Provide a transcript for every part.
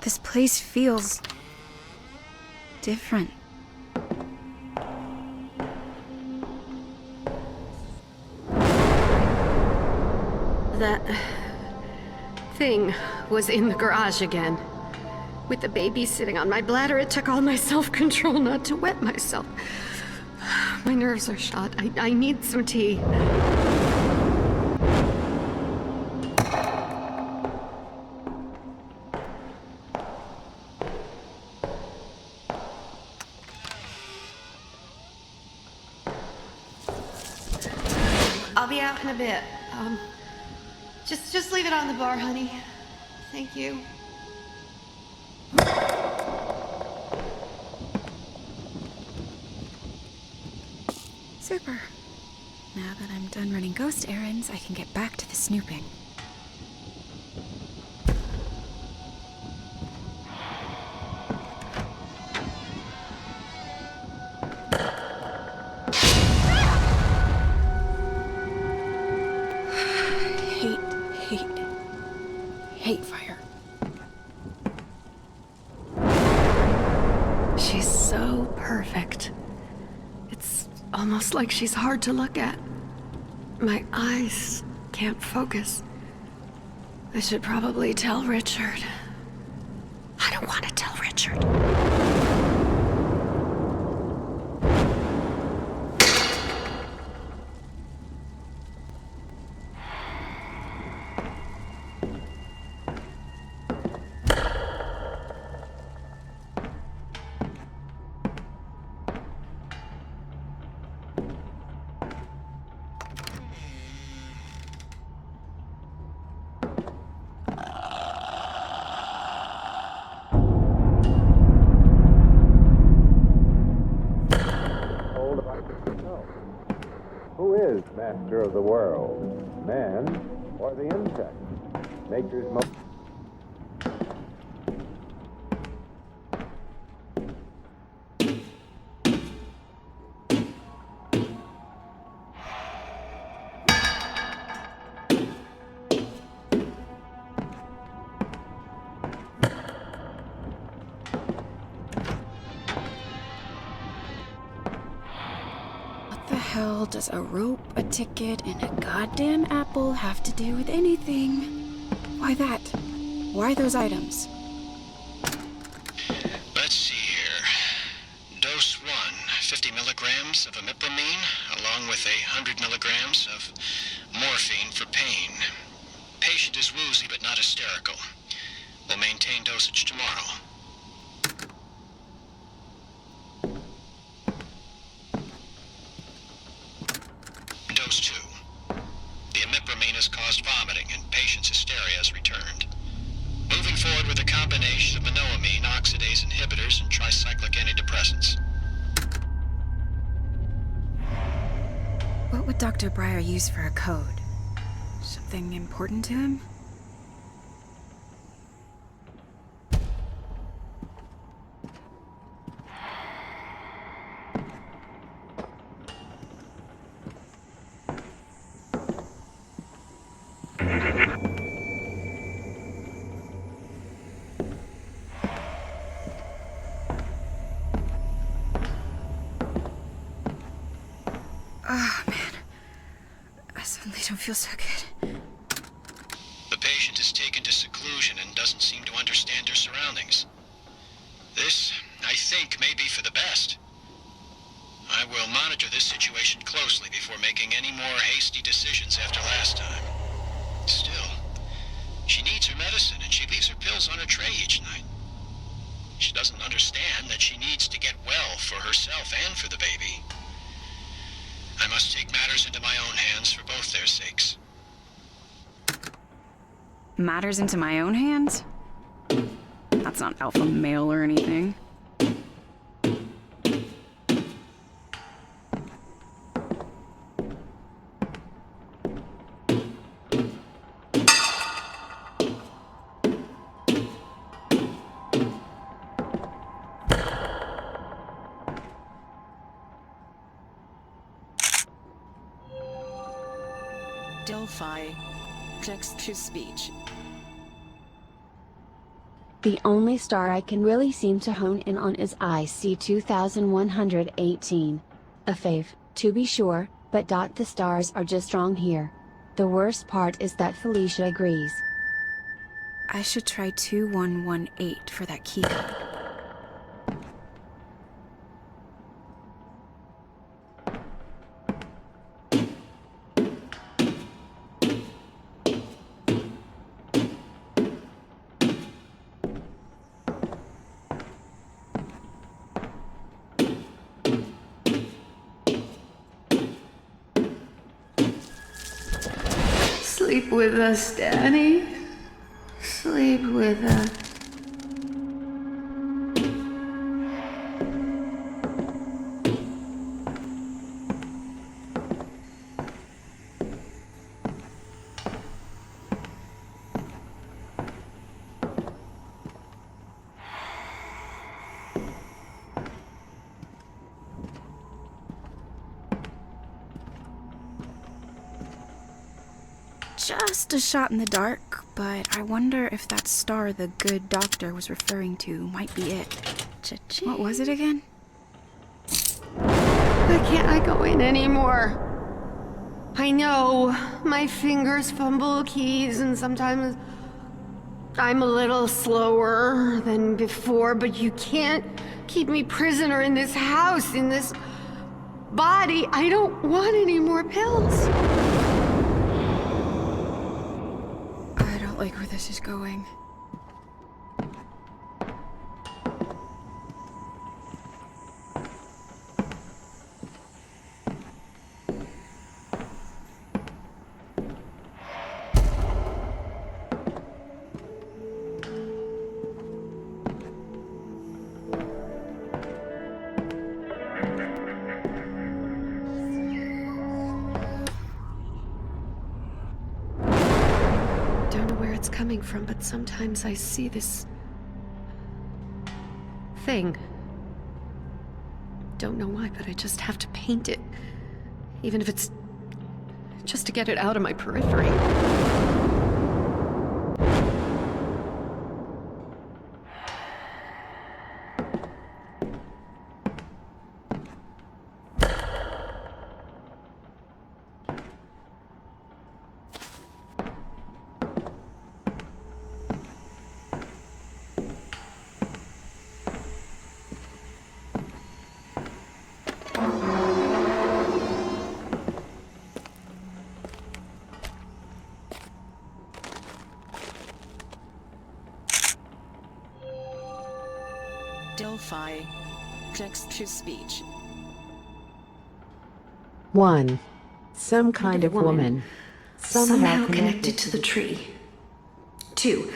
This place feels different. That thing was in the garage again. With the baby sitting on my bladder, it took all my self-control not to wet myself. My nerves are shot. I need some tea. I'll be out in a bit. Just leave it on the bar, honey. Thank you. Super. Now that I'm done running ghost errands, I can get back to the snooping. Hate fire. She's so perfect. It's almost like she's hard to look at. My eyes can't focus. I should probably tell Richard. I don't want to tell Richard. Who is master of the world? Man or the insect? Nature's most... Hell does a rope, a ticket, and a goddamn apple have to do with anything? Why that? Why those items? Let's see here. Dose 1, 50 milligrams of imipramine, along with 100 milligrams of morphine for pain. Patient is woozy but not hysterical. We'll maintain dosage tomorrow. Dose 2. The imipramine has caused vomiting and patient's hysteria has returned. Moving forward with a combination of monoamine, oxidase inhibitors, and tricyclic antidepressants. What would Dr. Breyer use for a code? Something important to him? Oh, man. I suddenly don't feel so good. The patient is taken to seclusion and doesn't seem to understand her surroundings. This, I think, may be for the best. I will monitor this situation closely before making any more hasty decisions after last time. Still, she needs her medicine and she leaves her pills on her tray each night. She doesn't understand that she needs to get well for herself and for the baby. I must take matters into my own hands for both their sakes. Matters into my own hands? That's not alpha male or anything. Delphi. Text to speech. The only star I can really seem to hone in on is IC 2118. A fave, to be sure, but the stars are just wrong here. The worst part is that Felicia agrees. I should try 2118 for that key code. Sleep with us, Daddy. Sleep with us. Just a shot in the dark, but I wonder if that star the good doctor was referring to might be it. Cha-ching. What was it again? Why can't I go in anymore? I know, my fingers fumble keys and sometimes I'm a little slower than before, but you can't keep me prisoner in this house, in this body. I don't want any more pills. I don't like where this is going. Coming from, but sometimes I see this thing. Don't know why, but I just have to paint it. Even if it's just to get it out of my periphery. Delphi. Text-to-speech. 1. Some kind of woman. Somehow connected to the tree. 2.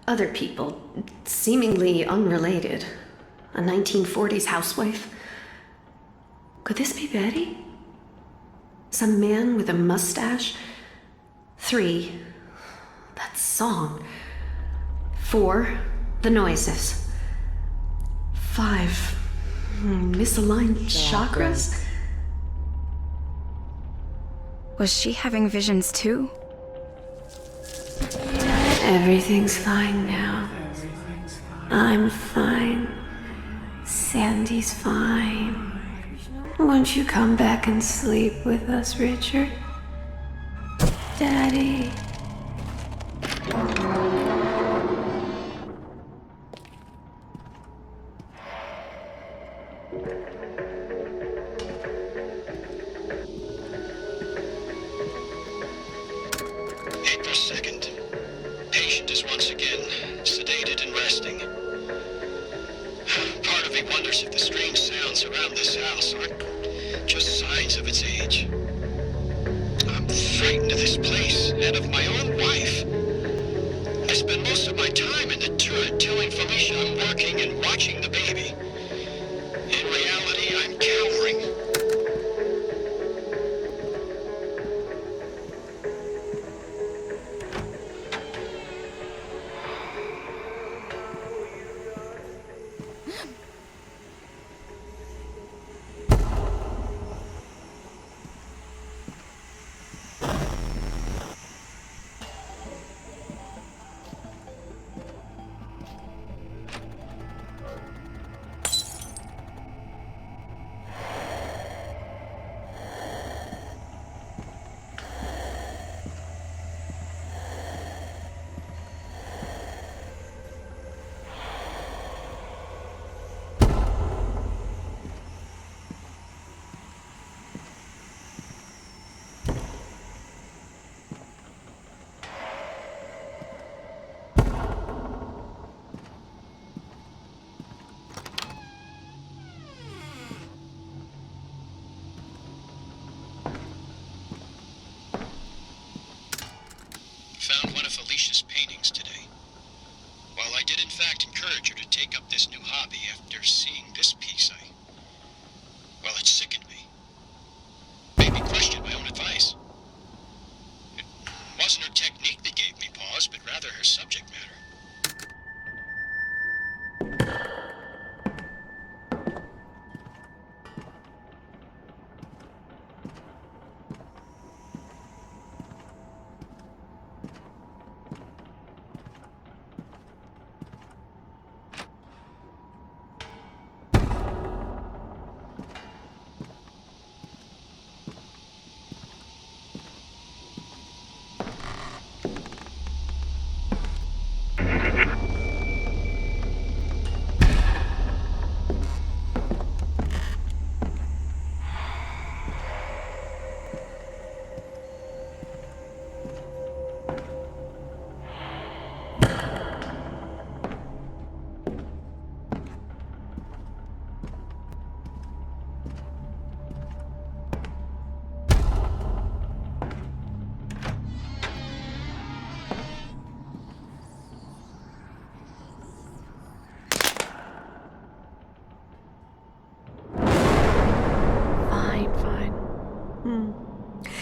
Other people, seemingly unrelated. A 1940s housewife. Could this be Betty? Some man with a mustache? 3. That song. 4. The noises. 5. Misaligned chakras? Was she having visions too? Everything's fine now. I'm fine. Sandy's fine. Won't you come back and sleep with us, Richard? Daddy. April 2nd. Patient is once again sedated and resting. Part of me wonders if the strange sounds around this house aren't just signs of its age. I'm frightened of this place and of my own wife. I spend most of my time in the turret telling Felicia I'm working and watching the baby. In reality, I'm cowering. fact encourage her to take up this new hobby after seeing this piece, well, it sickened me. Made me question my own advice. It wasn't her technique that gave me pause, but rather her subject matter.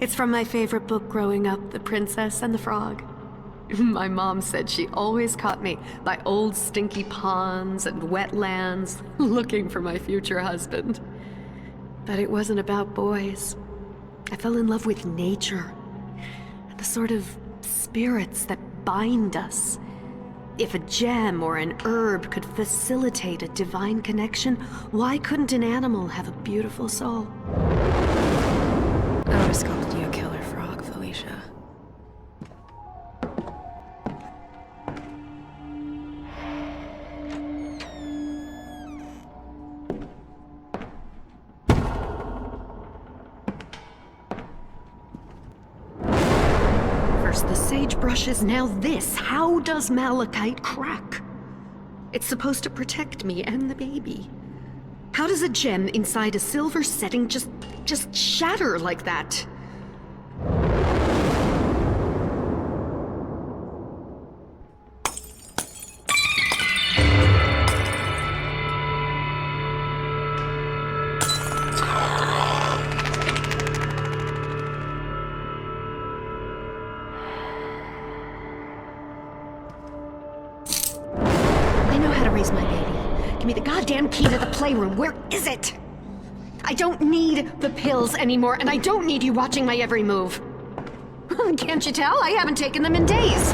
It's from my favorite book growing up, The Princess and the Frog. My mom said she always caught me by old stinky ponds and wetlands, looking for my future husband. But it wasn't about boys. I fell in love with nature, and the sort of spirits that bind us. If a gem or an herb could facilitate a divine connection, why couldn't an animal have a beautiful soul? I would've sculpted you a killer frog, Felicia. First the sagebrushes, now this. How does malachite crack? It's supposed to protect me and the baby. How does a gem inside a silver setting just shatter like that? I know how to raise my baby. Give me the goddamn key to the playroom. Where is it? I don't need the pills anymore, and I don't need you watching my every move. Can't you tell? I haven't taken them in days.